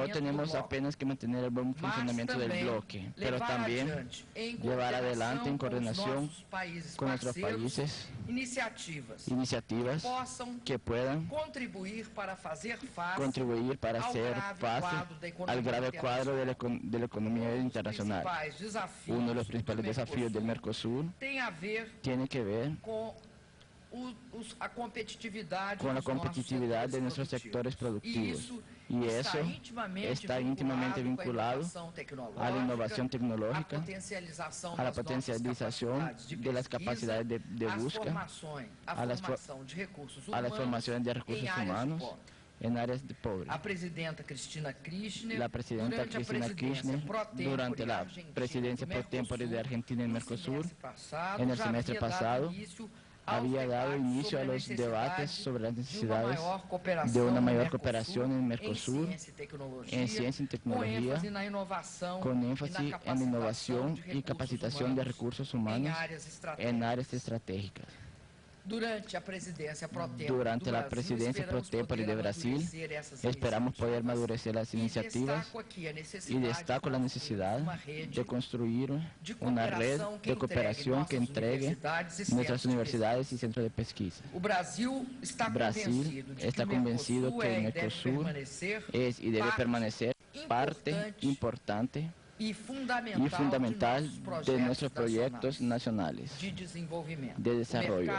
tenemos apenas que mantener el buen funcionamiento del bloque, pero también llevar adelante en coordinación con nuestros países iniciativas que puedan contribuir para hacer face al grave cuadro de la economía internacional. Uno de los principales desafíos del Mercosur tiene que ver con la competitividad de nuestros sectores productivos. Y eso está íntimamente vinculado a la innovación tecnológica, a la potencialización de las capacidades de búsqueda, a las formaciones de recursos humanos en áreas de pobreza. La presidenta Cristina Kirchner, durante la presidencia por tempore de Argentina en Mercosur, en el semestre pasado, había dado inicio a los debates sobre las necesidades de una mayor cooperación en Mercosur en ciencia y tecnología, con énfasis en la innovación y capacitación de recursos humanos en áreas estratégicas. Durante la presidencia pro tempore de Brasil, esperamos poder madurecer las iniciativas y destaco la necesidad de construir una red de cooperación que entregue nuestras universidades y centros de pesquisa. Brasil está convencido que el Mercosur es y debe permanecer parte importante y fundamental de nuestros proyectos nacionales de desarrollo.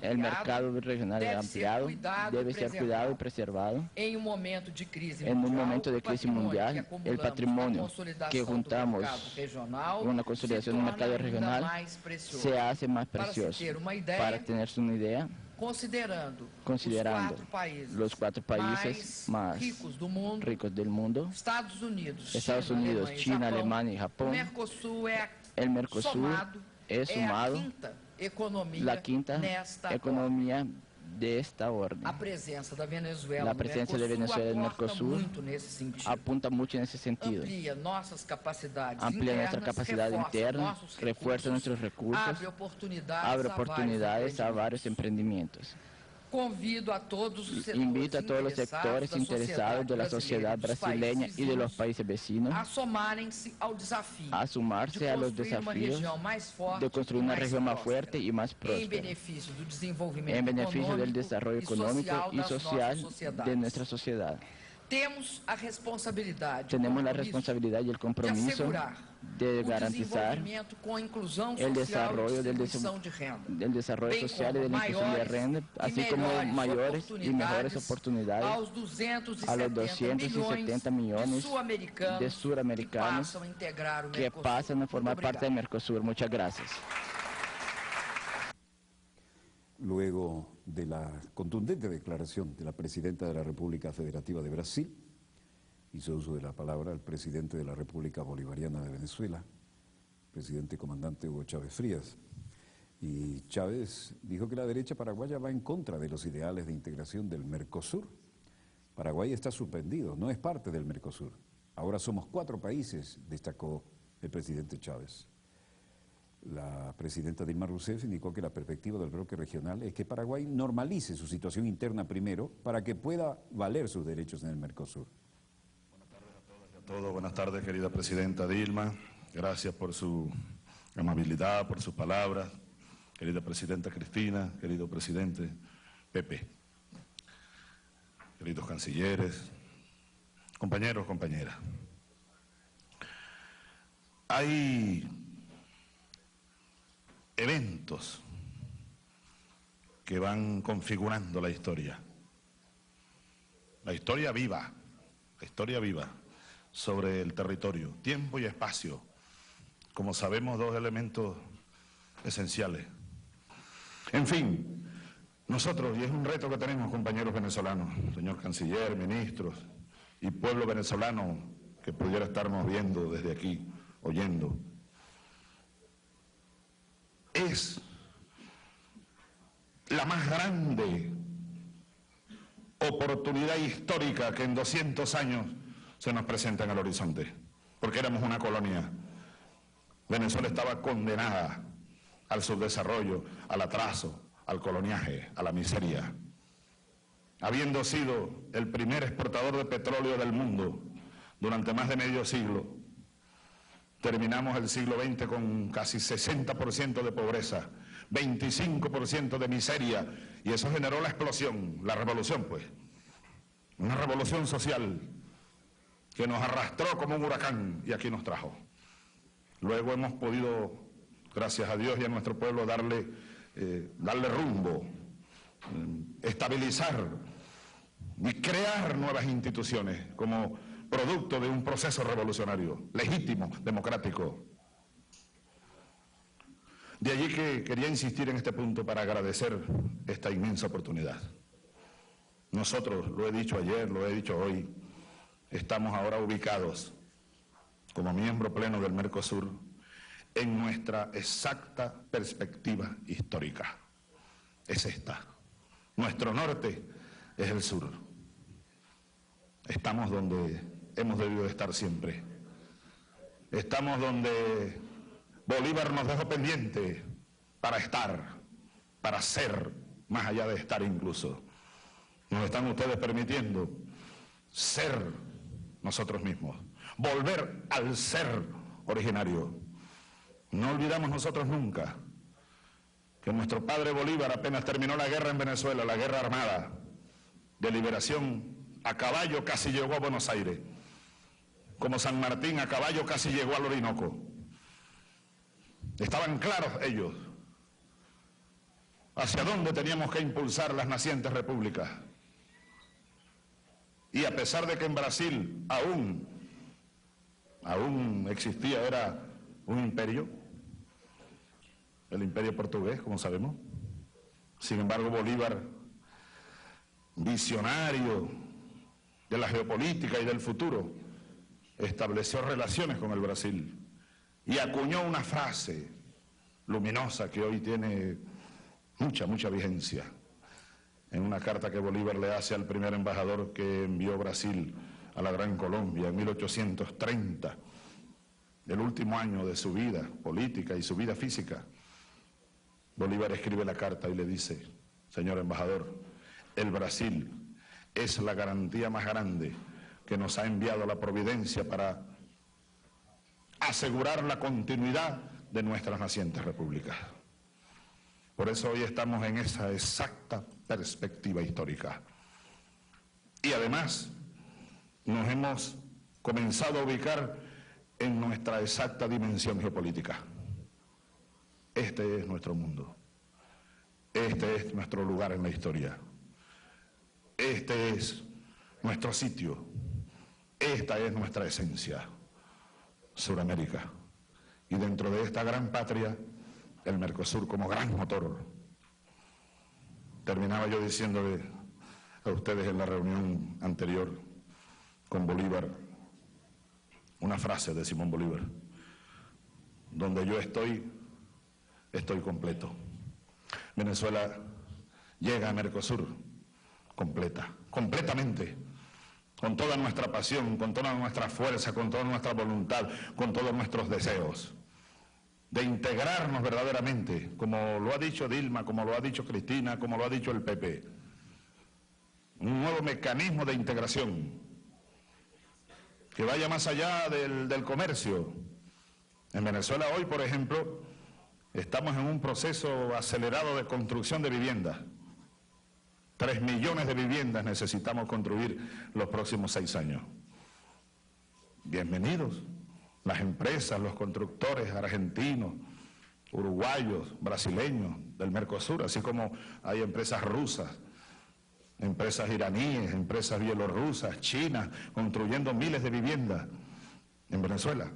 El mercado regional ampliado debe ser cuidado y preservado. En un momento de crisis mundial, el patrimonio que juntamos con una consolidación del mercado regional se hace más precioso. Para tenerse una idea, considerando los 4 países más ricos del mundo, Estados Unidos, China, Alemania y Japón, el Mercosur es sumado la quinta economía de esta orden. La presencia de Venezuela en el Mercosur apunta mucho en ese sentido. Amplía nuestra capacidad interna, refuerza nuestros recursos, abre oportunidades a varios emprendimientos. Invito a todos los sectores interesados de la sociedad brasileña y de los países vecinos a sumarse a los desafíos de construir una región más fuerte y más próspera, en beneficio del desarrollo económico y social de nuestra sociedad. Tenemos la responsabilidad y el compromiso de garantizar el desarrollo del desarrollo social y de la inclusión de renta, así como mayores y mejores oportunidades a los 270 millones de suramericanos que pasan a formar parte del Mercosur. Muchas gracias. Luego de la contundente declaración de la Presidenta de la República Federativa de Brasil, hizo uso de la palabra el presidente de la República Bolivariana de Venezuela, presidente comandante Hugo Chávez Frías. Y Chávez dijo que la derecha paraguaya va en contra de los ideales de integración del Mercosur. Paraguay está suspendido, no es parte del Mercosur. Ahora somos 4 países, destacó el presidente Chávez. La presidenta Dilma Rousseff indicó que la perspectiva del bloque regional es que Paraguay normalice su situación interna primero para que pueda valer sus derechos en el Mercosur. Buenas tardes a todas y a todos. Buenas tardes, querida presidenta Dilma. Gracias por su amabilidad, por sus palabras. Querida presidenta Cristina, querido presidente Pepe, queridos cancilleres, compañeros, compañeras. Hay eventos que van configurando la historia viva, sobre el territorio, tiempo y espacio, como sabemos, 2 elementos esenciales. En fin, nosotros, y es un reto que tenemos, compañeros venezolanos, señor canciller, ministros y pueblo venezolano que pudiera estarnos viendo desde aquí, oyendo, es la más grande oportunidad histórica que en 200 años se nos presenta en el horizonte, porque éramos una colonia. Venezuela estaba condenada al subdesarrollo, al atraso, al coloniaje, a la miseria. Habiendo sido el primer exportador de petróleo del mundo durante más de medio siglo, terminamos el siglo XX con casi 60% de pobreza, 25% de miseria, y eso generó la explosión, la revolución pues, una revolución social que nos arrastró como un huracán y aquí nos trajo. Luego hemos podido, gracias a Dios y a nuestro pueblo, darle rumbo, estabilizar y crear nuevas instituciones como producto de un proceso revolucionario, legítimo, democrático. De allí que quería insistir en este punto para agradecer esta inmensa oportunidad. Nosotros, lo he dicho ayer, lo he dicho hoy, estamos ahora ubicados como miembro pleno del Mercosur en nuestra exacta perspectiva histórica. Es esta. Nuestro norte es el sur. Estamos donde hemos debido estar siempre. Estamos donde Bolívar nos dejó pendiente para estar, para ser, más allá de estar incluso. Nos están ustedes permitiendo ser nosotros mismos, volver al ser originario. No olvidamos nosotros nunca que nuestro padre Bolívar apenas terminó la guerra en Venezuela, la guerra armada de liberación, a caballo casi llegó a Buenos Aires. Como San Martín, a caballo casi llegó al Orinoco. Estaban claros ellos hacia dónde teníamos que impulsar las nacientes repúblicas. Y a pesar de que en Brasil aún existía, era un imperio, el imperio portugués, como sabemos. Sin embargo, Bolívar, visionario de la geopolítica y del futuro, estableció relaciones con el Brasil y acuñó una frase luminosa que hoy tiene mucha vigencia. En una carta que Bolívar le hace al primer embajador que envió Brasil a la Gran Colombia en 1830, el último año de su vida política y su vida física, Bolívar escribe la carta y le dice: señor embajador, el Brasil es la garantía más grande que nos ha enviado la providencia para asegurar la continuidad de nuestras nacientes repúblicas. Por eso hoy estamos en esa exacta perspectiva histórica. Y además nos hemos comenzado a ubicar en nuestra exacta dimensión geopolítica. Este es nuestro mundo. Este es nuestro lugar en la historia. Este es nuestro sitio. Esta es nuestra esencia. Suramérica. Y dentro de esta gran patria, el Mercosur como gran motor. Terminaba yo diciéndole a ustedes en la reunión anterior con Bolívar una frase de Simón Bolívar: donde yo estoy completo. Venezuela llega a Mercosur completamente, con toda nuestra pasión, con toda nuestra fuerza, con toda nuestra voluntad, con todos nuestros deseos de integrarnos verdaderamente, como lo ha dicho Dilma, como lo ha dicho Cristina, como lo ha dicho el PP. Un nuevo mecanismo de integración que vaya más allá del comercio. En Venezuela hoy, por ejemplo, estamos en un proceso acelerado de construcción de viviendas. 3 millones de viviendas necesitamos construir los próximos 6 años. Bienvenidos las empresas, los constructores argentinos, uruguayos, brasileños del Mercosur, así como hay empresas rusas, empresas iraníes, empresas bielorrusas, chinas, construyendo miles de viviendas en Venezuela.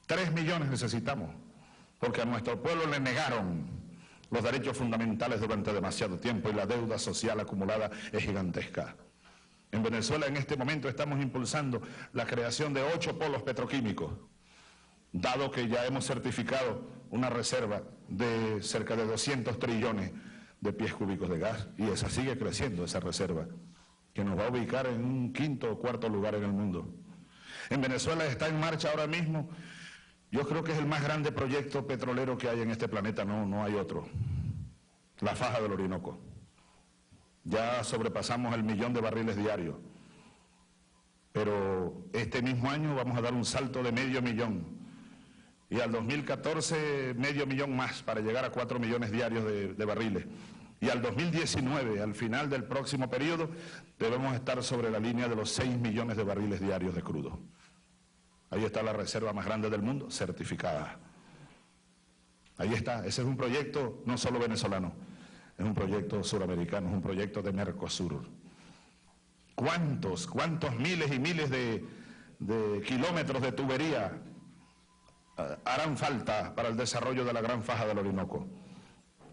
3 millones necesitamos, porque a nuestro pueblo le negaron los derechos fundamentales durante demasiado tiempo y la deuda social acumulada es gigantesca. En Venezuela en este momento estamos impulsando la creación de 8 polos petroquímicos, dado que ya hemos certificado una reserva de cerca de 200 trillones de pies cúbicos de gas, y esa sigue creciendo, esa reserva, que nos va a ubicar en un 5.º o 4.º lugar en el mundo. En Venezuela está en marcha ahora mismo Yo creo que es el más grande proyecto petrolero que hay en este planeta, no hay otro. La faja del Orinoco. Ya sobrepasamos el 1.000.000 de barriles diarios. Pero este mismo año vamos a dar un salto de 500.000. Y al 2014, 500.000 más para llegar a 4 millones diarios de barriles. Y al 2019, al final del próximo periodo, debemos estar sobre la línea de los 6 millones de barriles diarios de crudo. Ahí está la reserva más grande del mundo, certificada. Ahí está, ese es un proyecto no solo venezolano, es un proyecto suramericano, es un proyecto de Mercosur. ¿Cuántos miles y miles de kilómetros de tubería harán falta para el desarrollo de la gran faja del Orinoco?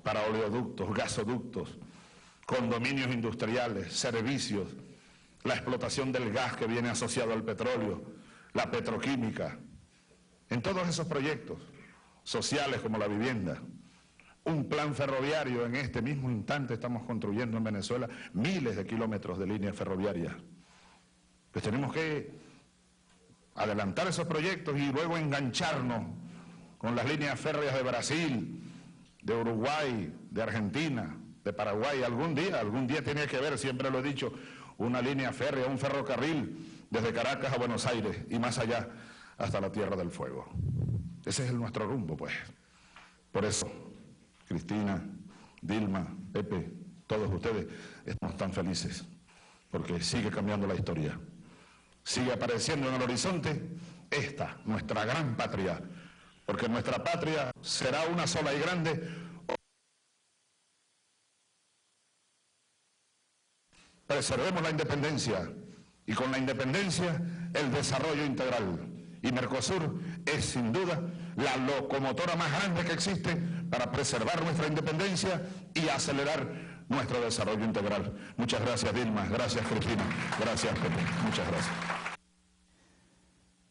Para oleoductos, gasoductos, condominios industriales, servicios, la explotación del gas que viene asociado al petróleo, la petroquímica, en todos esos proyectos sociales como la vivienda. Un plan ferroviario, en este mismo instante estamos construyendo en Venezuela miles de kilómetros de líneas ferroviarias. Pues tenemos que adelantar esos proyectos y luego engancharnos con las líneas férreas de Brasil, de Uruguay, de Argentina, de Paraguay. Algún día tiene que haber, siempre lo he dicho, una línea férrea, un ferrocarril desde Caracas a Buenos Aires y más allá hasta la Tierra del Fuego. Ese es nuestro rumbo, pues. Por eso, Cristina, Dilma, Pepe, todos ustedes estamos tan felices, porque sigue cambiando la historia. Sigue apareciendo en el horizonte esta, nuestra gran patria, porque nuestra patria será una sola y grande. Preservemos la independencia y con la independencia el desarrollo integral. Y Mercosur es sin duda la locomotora más grande que existe para preservar nuestra independencia y acelerar nuestro desarrollo integral. Muchas gracias, Dilma, gracias, Cristina, gracias, Pepe, muchas gracias.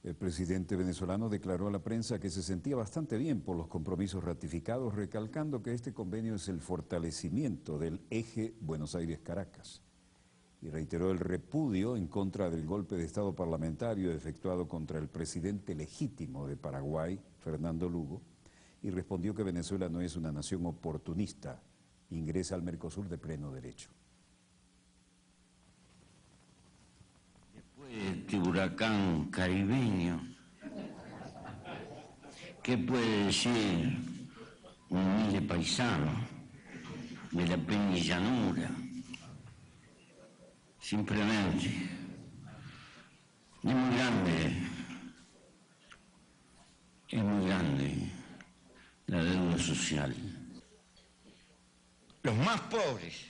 El presidente venezolano declaró a la prensa que se sentía bastante bien por los compromisos ratificados, recalcando que este convenio es el fortalecimiento del eje Buenos Aires-Caracas. Y reiteró el repudio en contra del golpe de Estado parlamentario efectuado contra el presidente legítimo de Paraguay, Fernando Lugo, y respondió que Venezuela no es una nación oportunista, ingresa al Mercosur de pleno derecho. Después de este huracán caribeño, ¿qué puede decir un humilde paisano de la Peña y Llanura? Simplemente, es muy grande la deuda social. Los más pobres,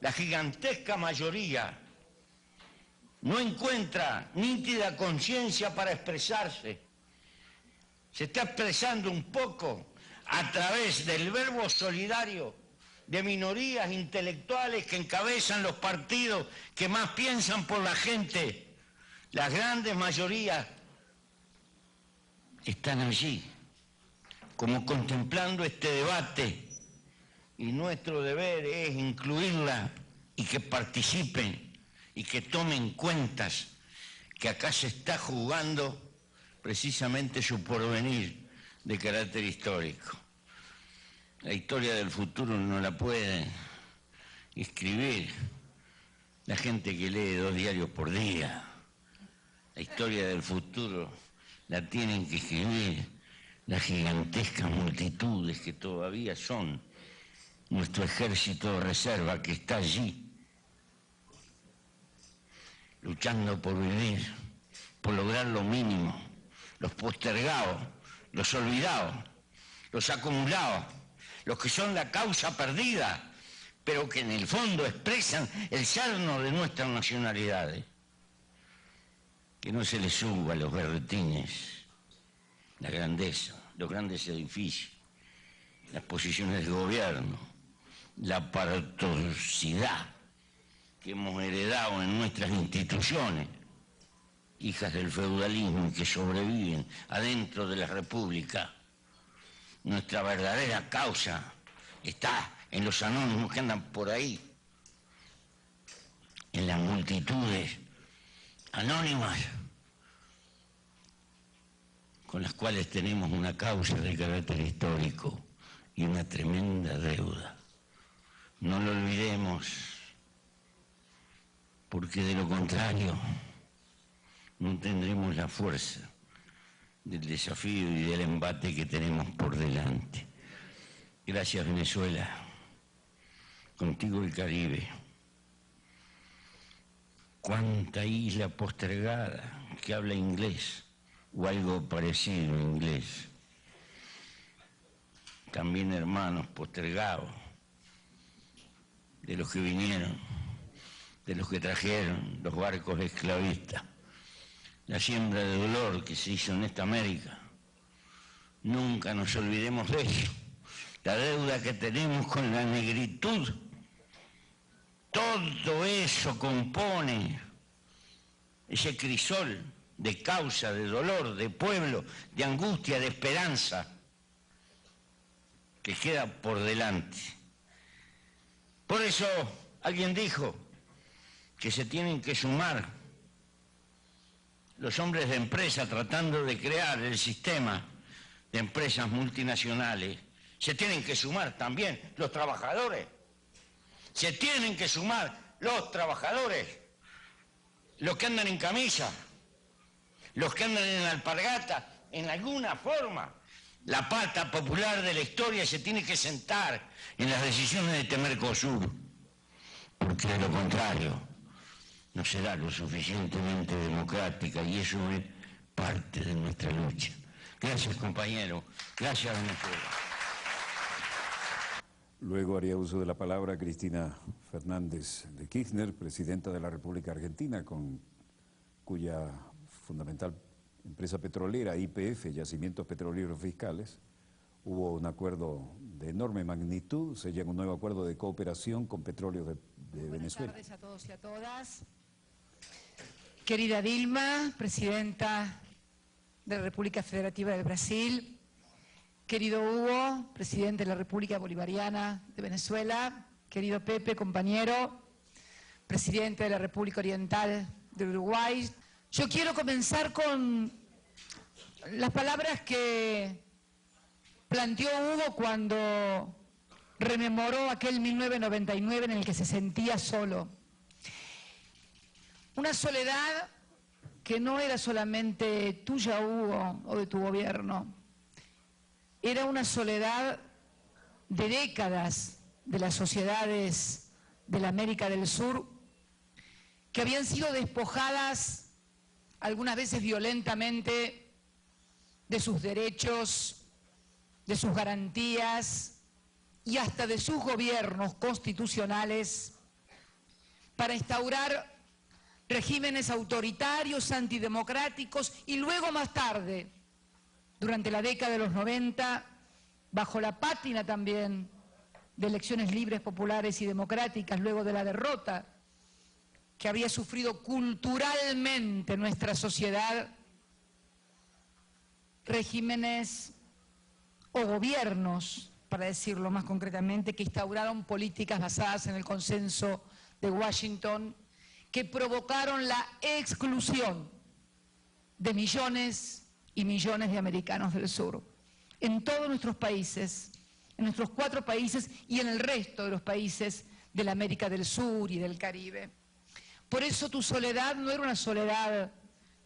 la gigantesca mayoría, no encuentra nítida conciencia para expresarse. Se está expresando un poco a través del verbo solidario de minorías intelectuales que encabezan los partidos que más piensan por la gente. Las grandes mayorías están allí, como contemplando este debate, y nuestro deber es incluirla y que participen y que tomen cuentas que acá se está jugando precisamente su porvenir de carácter histórico. La historia del futuro no la puede escribir la gente que lee 2 diarios por día. La historia del futuro la tienen que escribir las gigantescas multitudes que todavía son nuestro ejército de reserva que está allí, luchando por vivir, por lograr lo mínimo, los postergados, los olvidados, los acumulados, los que son la causa perdida, pero que en el fondo expresan el yerno de nuestras nacionalidades. Que no se les suba a los berretines la grandeza, los grandes edificios, las posiciones de gobierno, la aparatosidad que hemos heredado en nuestras instituciones, hijas del feudalismo y que sobreviven adentro de la república. Nuestra verdadera causa está en los anónimos que andan por ahí, en las multitudes anónimas con las cuales tenemos una causa de carácter histórico y una tremenda deuda. No lo olvidemos, porque de lo contrario no tendremos la fuerza del desafío y del embate que tenemos por delante. Gracias, Venezuela. Contigo el Caribe. Cuánta isla postergada que habla inglés o algo parecido a inglés. También hermanos postergados de los que vinieron, de los que trajeron los barcos esclavistas. La siembra de dolor que se hizo en esta América. Nunca nos olvidemos de eso. La deuda que tenemos con la negritud. Todo eso compone ese crisol de causa, de dolor, de pueblo, de angustia, de esperanza que queda por delante. Por eso alguien dijo que se tienen que sumar los hombres de empresa tratando de crear el sistema de empresas multinacionales. Se tienen que sumar también los trabajadores. Se tienen que sumar los trabajadores, los que andan en camisa, los que andan en alpargata, en alguna forma. La pata popular de la historia se tiene que sentar en las decisiones de este Mercosur, porque de lo contrario no será lo suficientemente democrática, y eso es parte de nuestra lucha. Gracias, compañero. Gracias, Venezuela. Luego haría uso de la palabra Cristina Fernández de Kirchner, presidenta de la República Argentina, cuya fundamental empresa petrolera, YPF, Yacimientos Petroleros Fiscales, hubo un acuerdo de enorme magnitud, sellan un nuevo acuerdo de cooperación con Petróleos de Venezuela. Buenas tardes a todos y a todas. Querida Dilma, presidenta de la República Federativa del Brasil, querido Hugo, presidente de la República Bolivariana de Venezuela, querido Pepe, compañero, presidente de la República Oriental de Uruguay. Yo quiero comenzar con las palabras que planteó Hugo cuando rememoró aquel 1999 en el que se sentía solo. Una soledad que no era solamente tuya, Hugo, o de tu gobierno. Era una soledad de décadas de las sociedades de la América del Sur que habían sido despojadas algunas veces violentamente de sus derechos, de sus garantías y hasta de sus gobiernos constitucionales para instaurar regímenes autoritarios, antidemocráticos y luego más tarde, durante la década de los 90, bajo la pátina también de elecciones libres, populares y democráticas, luego de la derrota que había sufrido culturalmente nuestra sociedad, regímenes o gobiernos, para decirlo más concretamente, que instauraron políticas basadas en el consenso de Washington, que provocaron la exclusión de millones y millones de americanos del sur, en todos nuestros países, en nuestros 4 países y en el resto de los países de la América del Sur y del Caribe. Por eso tu soledad no era una soledad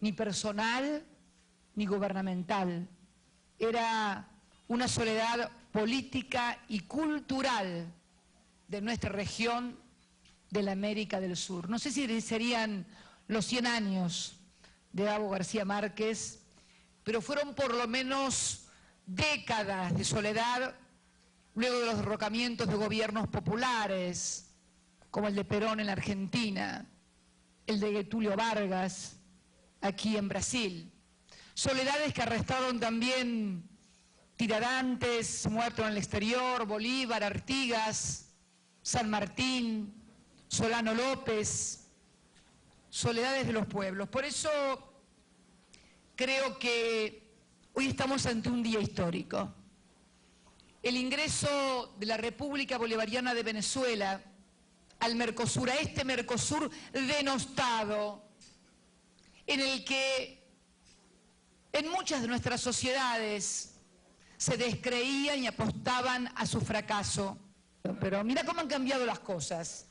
ni personal ni gubernamental, era una soledad política y cultural de nuestra región de la América del Sur. No sé si serían los 100 años de Gabo García Márquez, pero fueron por lo menos décadas de soledad luego de los derrocamientos de gobiernos populares, como el de Perón en la Argentina, el de Getúlio Vargas aquí en Brasil. Soledades que arrestaron también Tiradentes, muertos en el exterior, Bolívar, Artigas, San Martín, Solano López, soledades de los pueblos. Por eso creo que hoy estamos ante un día histórico. El ingreso de la República Bolivariana de Venezuela al Mercosur, a este Mercosur denostado, en el que En muchas de nuestras sociedades se descreían y apostaban a su fracaso. Pero mira cómo han cambiado las cosas.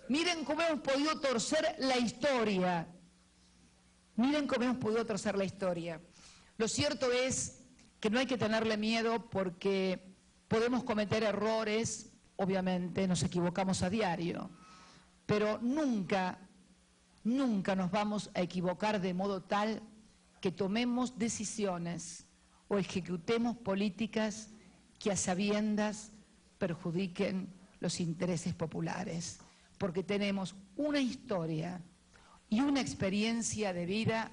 Miren cómo hemos podido torcer la historia. Miren cómo hemos podido torcer la historia. Lo cierto es que no hay que tenerle miedo porque podemos cometer errores, obviamente nos equivocamos a diario, pero nunca nos vamos a equivocar de modo tal que tomemos decisiones o ejecutemos políticas que a sabiendas perjudiquen los intereses populares, porque tenemos una historia y una experiencia de vida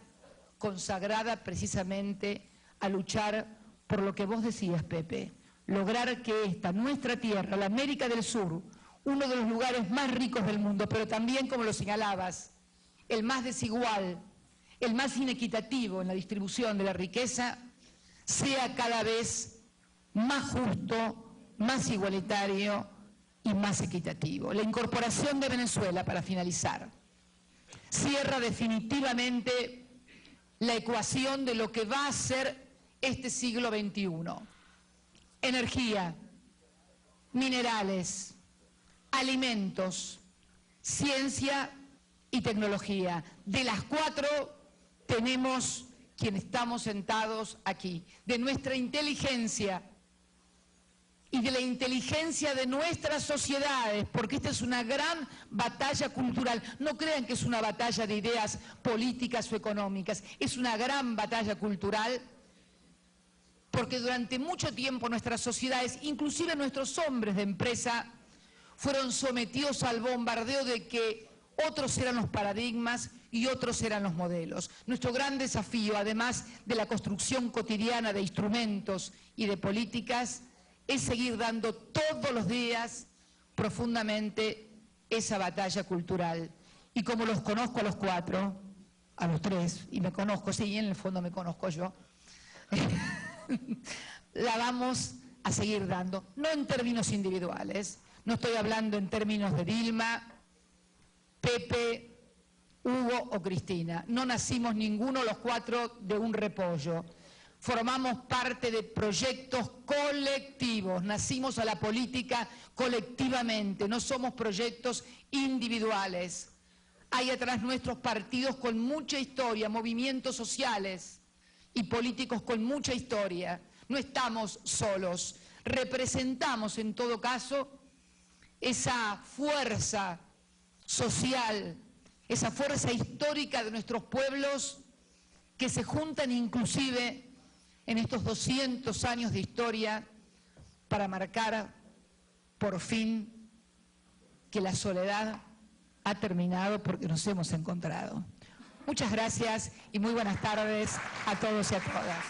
consagrada precisamente a luchar por lo que vos decías, Pepe, lograr que esta, nuestra tierra, la América del Sur, uno de los lugares más ricos del mundo, pero también, como lo señalabas, el más desigual, el más inequitativo en la distribución de la riqueza, sea cada vez más justo, más igualitario y más equitativo. La incorporación de Venezuela, para finalizar, cierra definitivamente la ecuación de lo que va a ser este siglo XXI. Energía, minerales, alimentos, ciencia y tecnología. De las cuatro tenemos quienes estamos sentados aquí. De nuestra inteligencia y de la inteligencia de nuestras sociedades, porque esta es una gran batalla cultural. No crean que es una batalla de ideas políticas o económicas, es una gran batalla cultural, porque durante mucho tiempo nuestras sociedades, inclusive nuestros hombres de empresa, fueron sometidos al bombardeo de que otros eran los paradigmas y otros eran los modelos. Nuestro gran desafío, además de la construcción cotidiana de instrumentos y de políticas, es seguir dando todos los días profundamente esa batalla cultural. Y como los conozco a los cuatro, a los tres, y me conozco, sí, en el fondo me conozco yo, la vamos a seguir dando, no en términos individuales, no estoy hablando en términos de Dilma, Pepe, Hugo o Cristina. No nacimos ninguno los cuatro de un repollo. Formamos parte de proyectos colectivos, nacimos a la política colectivamente, no somos proyectos individuales. Hay atrás nuestros partidos con mucha historia, movimientos sociales y políticos con mucha historia. No estamos solos, representamos en todo caso esa fuerza social, esa fuerza histórica de nuestros pueblos que se juntan inclusive en estos 200 años de historia para marcar por fin que la soledad ha terminado porque nos hemos encontrado. Muchas gracias y muy buenas tardes a todos y a todas.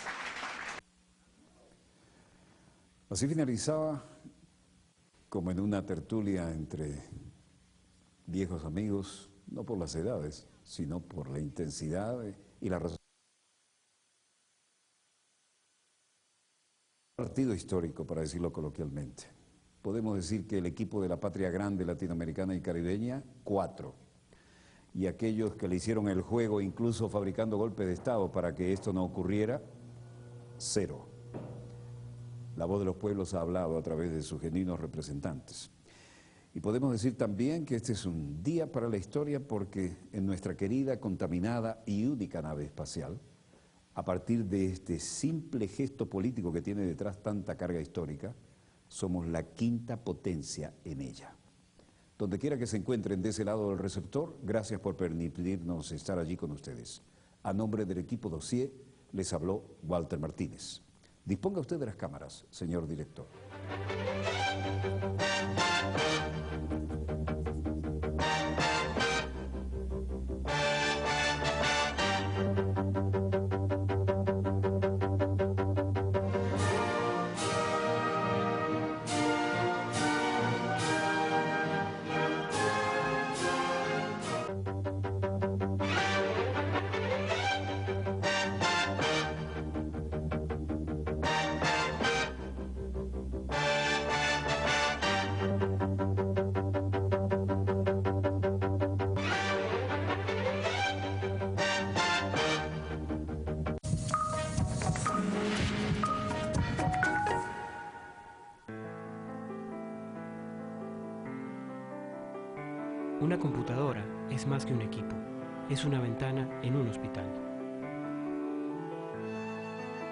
Así finalizaba, como en una tertulia entre viejos amigos, no por las edades, sino por la intensidad y la razón. Partido histórico, para decirlo coloquialmente. Podemos decir que el equipo de la patria grande latinoamericana y caribeña, 4. Y aquellos que le hicieron el juego, incluso fabricando golpes de Estado para que esto no ocurriera, 0. La voz de los pueblos ha hablado a través de sus genuinos representantes. Y podemos decir también que este es un día para la historia porque en nuestra querida, contaminada y única nave espacial, a partir de este simple gesto político que tiene detrás tanta carga histórica, somos la 5ª potencia en ella. Donde quiera que se encuentren de ese lado del receptor, gracias por permitirnos estar allí con ustedes. A nombre del equipo Dossier, les habló Walter Martínez. Disponga usted de las cámaras, señor director. Una computadora es más que un equipo, es una ventana en un hospital.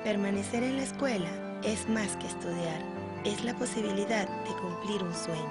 Permanecer en la escuela es más que estudiar, es la posibilidad de cumplir un sueño.